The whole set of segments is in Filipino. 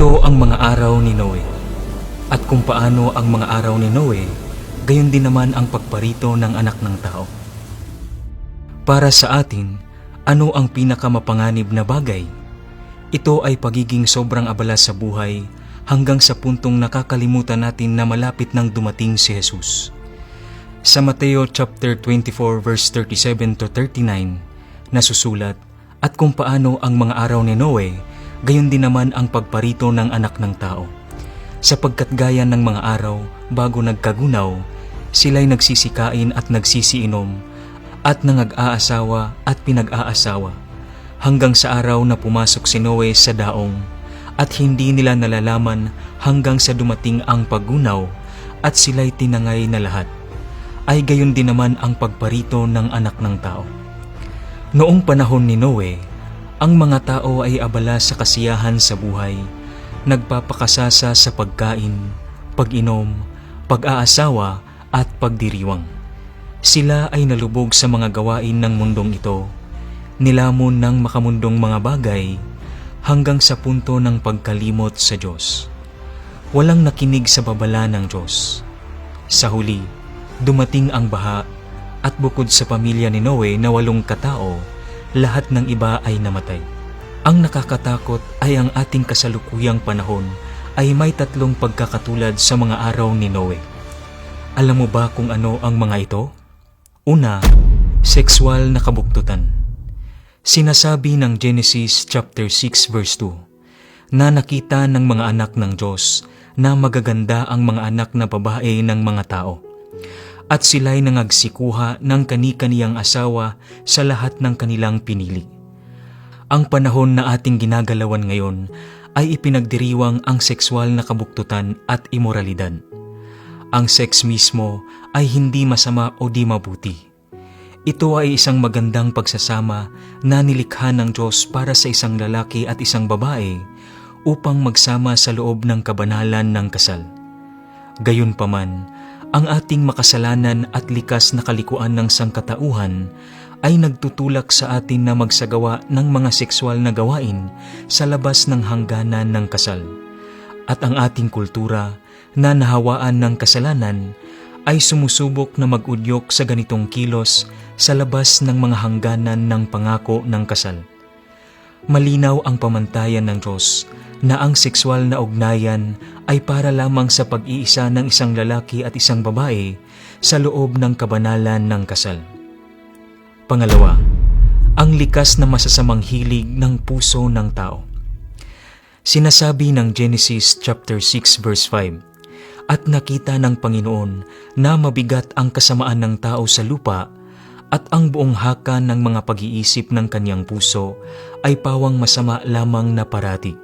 Ito ang mga araw ni Noe. At kung paano ang mga araw ni Noe, gayon din naman ang pagparito ng anak ng tao. Para sa atin, ano ang pinakamapanganib na bagay? Ito ay pagiging sobrang abala sa buhay hanggang sa puntong nakakalimutan natin na malapit nang dumating si Jesus. Sa Mateo chapter 24 verse 37 to 39, nasusulat, at kung paano ang mga araw ni Noe, gayon din naman ang pagparito ng anak ng tao. Sapagkat gaya ng mga araw bago nagkagunaw, sila'y nagsisikain at nagsisiinom, at nangag-aasawa at pinag-aasawa, hanggang sa araw na pumasok si Noe sa daong, at hindi nila nalalaman hanggang sa dumating ang paggunaw, at sila'y tinangay na lahat. Ay gayon din naman ang pagparito ng anak ng tao. Noong panahon ni Noe, ang mga tao ay abala sa kasiyahan sa buhay, nagpapakasasa sa pagkain, pag-inom, pag-aasawa at pagdiriwang. Sila ay nalubog sa mga gawain ng mundong ito, nilamon ng makamundong mga bagay hanggang sa punto ng pagkalimot sa Diyos. Walang nakinig sa babala ng Diyos. Sa huli, dumating ang baha at bukod sa pamilya ni Noe na 8 katao, lahat ng iba ay namatay. Ang nakakatakot ay ang ating kasalukuyang panahon ay may 3 pagkakatulad sa mga araw ni Noe. Alam mo ba kung ano ang mga ito? Una, sexual na kabuktutan. Sinasabi ng Genesis chapter 6 verse 2 na nakita ng mga anak ng Diyos na magaganda ang mga anak na babae ng mga tao. At sila'y nangagsikuha ng kani-kaniyang asawa sa lahat ng kanilang pinili. Ang panahon na ating ginagalawan ngayon ay ipinagdiriwang ang sexual na kabuktutan at imoralidad. Ang sex mismo ay hindi masama o di mabuti. Ito ay isang magandang pagsasama na nilikha ng Diyos para sa isang lalaki at isang babae upang magsama sa loob ng kabanalan ng kasal. Gayunpaman, ang ating makasalanan at likas na kalikuan ng sangkatauhan ay nagtutulak sa atin na magsagawa ng mga sexual na gawain sa labas ng hangganan ng kasal. At ang ating kultura na nahawaan ng kasalanan ay sumusubok na mag-udyok sa ganitong kilos sa labas ng mga hangganan ng pangako ng kasal. Malinaw ang pamantayan ng Diyos na ang sexual na ugnayan ay para lamang sa pag-iisa ng isang lalaki at isang babae sa loob ng kabanalan ng kasal. Pangalawa, ang likas na masasamang hilig ng puso ng tao. Sinasabi ng Genesis chapter 6 verse 5, at nakita ng Panginoon na mabigat ang kasamaan ng tao sa lupa at ang buong haka ng mga pag-iisip ng kanyang puso ay pawang masama lamang na parati.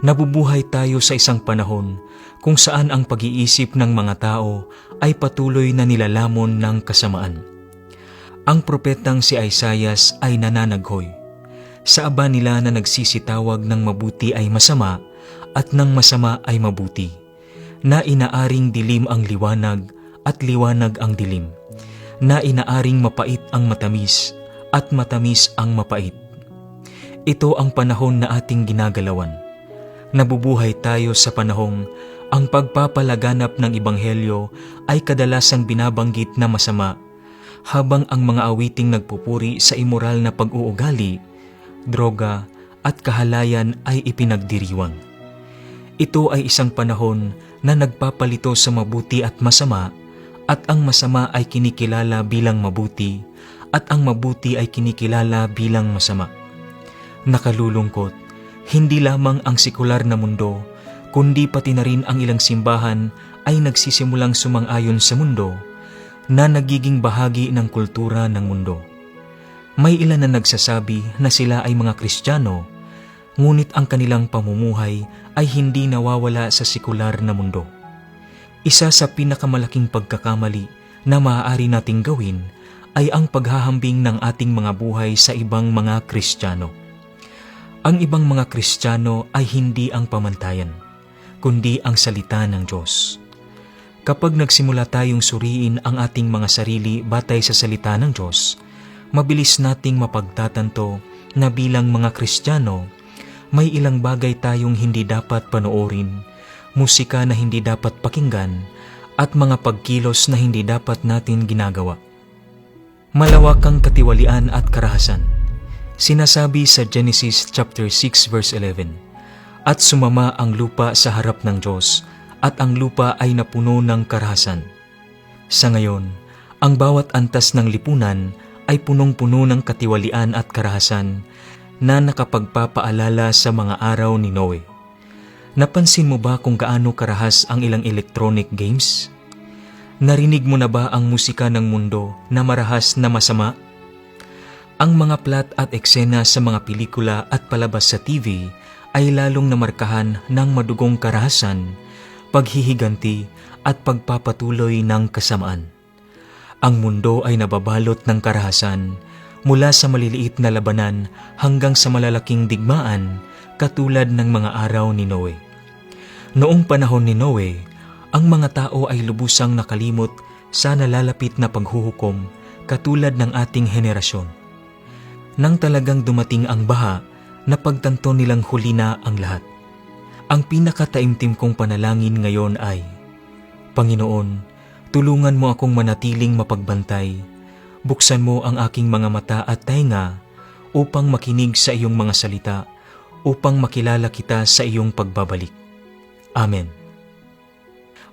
Nabubuhay tayo sa isang panahon kung saan ang pag-iisip ng mga tao ay patuloy na nilalamon ng kasamaan. Ang propetang si Isaias ay nananaghoy. Sa aba nila na nagsisitawag ng mabuti ay masama at ng masama ay mabuti, na inaaring dilim ang liwanag at liwanag ang dilim, na inaaring mapait ang matamis at matamis ang mapait. Ito ang panahon na ating ginagalawan. Nabubuhay tayo sa panahong ang pagpapalaganap ng Ebanghelyo ay kadalasang binabanggit na masama, habang ang mga awiting nagpupuri sa imoral na pag-uugali, droga at kahalayan ay ipinagdiriwang. Ito ay isang panahon na nagpapalito sa mabuti at masama, at ang masama ay kinikilala bilang mabuti, at ang mabuti ay kinikilala bilang masama. Nakalulungkot, hindi lamang ang sekular na mundo, kundi pati na rin ang ilang simbahan ay nagsisimulang sumang-ayon sa mundo na nagiging bahagi ng kultura ng mundo. May ilan na nagsasabi na sila ay mga Kristiyano, ngunit ang kanilang pamumuhay ay hindi nawawala sa sekular na mundo. Isa sa pinakamalaking pagkakamali na maaari nating gawin ay ang paghahambing ng ating mga buhay sa ibang mga Kristiyano. Ang ibang mga Kristiyano ay hindi ang pamantayan, kundi ang salita ng Diyos. Kapag nagsimula tayong suriin ang ating mga sarili batay sa salita ng Diyos, mabilis nating mapagtatanto na bilang mga Kristiyano may ilang bagay tayong hindi dapat panoorin, musika na hindi dapat pakinggan, at mga pagkilos na hindi dapat natin ginagawa. Malawak ang katiwalian at karahasan. Sinasabi sa Genesis chapter 6 verse 11, "At sumama ang lupa sa harap ng Diyos, at ang lupa ay napuno ng karahasan." Sa ngayon, ang bawat antas ng lipunan ay punong-puno ng katiwalian at karahasan na nakapagpapaalala sa mga araw ni Noe. Napansin mo ba kung gaano karahas ang ilang electronic games? Narinig mo na ba ang musika ng mundo na marahas na masama? Ang mga plot at eksena sa mga pelikula at palabas sa TV ay lalong namarkahan ng madugong karahasan, paghihiganti at pagpapatuloy ng kasamaan. Ang mundo ay nababalot ng karahasan mula sa maliliit na labanan hanggang sa malalaking digmaan katulad ng mga araw ni Noe. Noong panahon ni Noe, ang mga tao ay lubusang nakalimot sa nalalapit na paghuhukom katulad ng ating henerasyon. Nang talagang dumating ang baha, napagtanto nilang huli na ang lahat. Ang pinakataimtim kong panalangin ngayon ay, Panginoon, tulungan mo akong manatiling mapagbantay. Buksan mo ang aking mga mata at tainga upang makinig sa iyong mga salita, upang makilala kita sa iyong pagbabalik. Amen.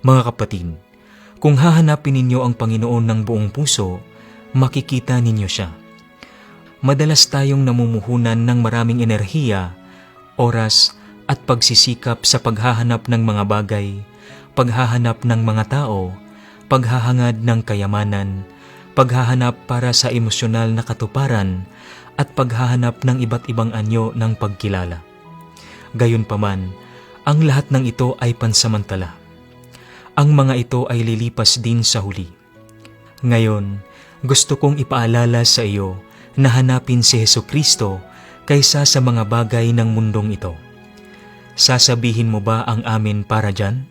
Mga kapatid, kung hahanapin ninyo ang Panginoon ng buong puso, makikita ninyo siya. Madalas tayong namumuhunan ng maraming enerhiya, oras at pagsisikap sa paghahanap ng mga bagay, paghahanap ng mga tao, paghahangad ng kayamanan, paghahanap para sa emosyonal na katuparan, at paghahanap ng iba't ibang anyo ng pagkilala. Gayunpaman, ang lahat ng ito ay pansamantala. Ang mga ito ay lilipas din sa huli. Ngayon, gusto kong ipaalala sa iyo na hanapin si Hesukristo kaysa sa mga bagay ng mundong ito. Sasabihin mo ba ang amen para dyan?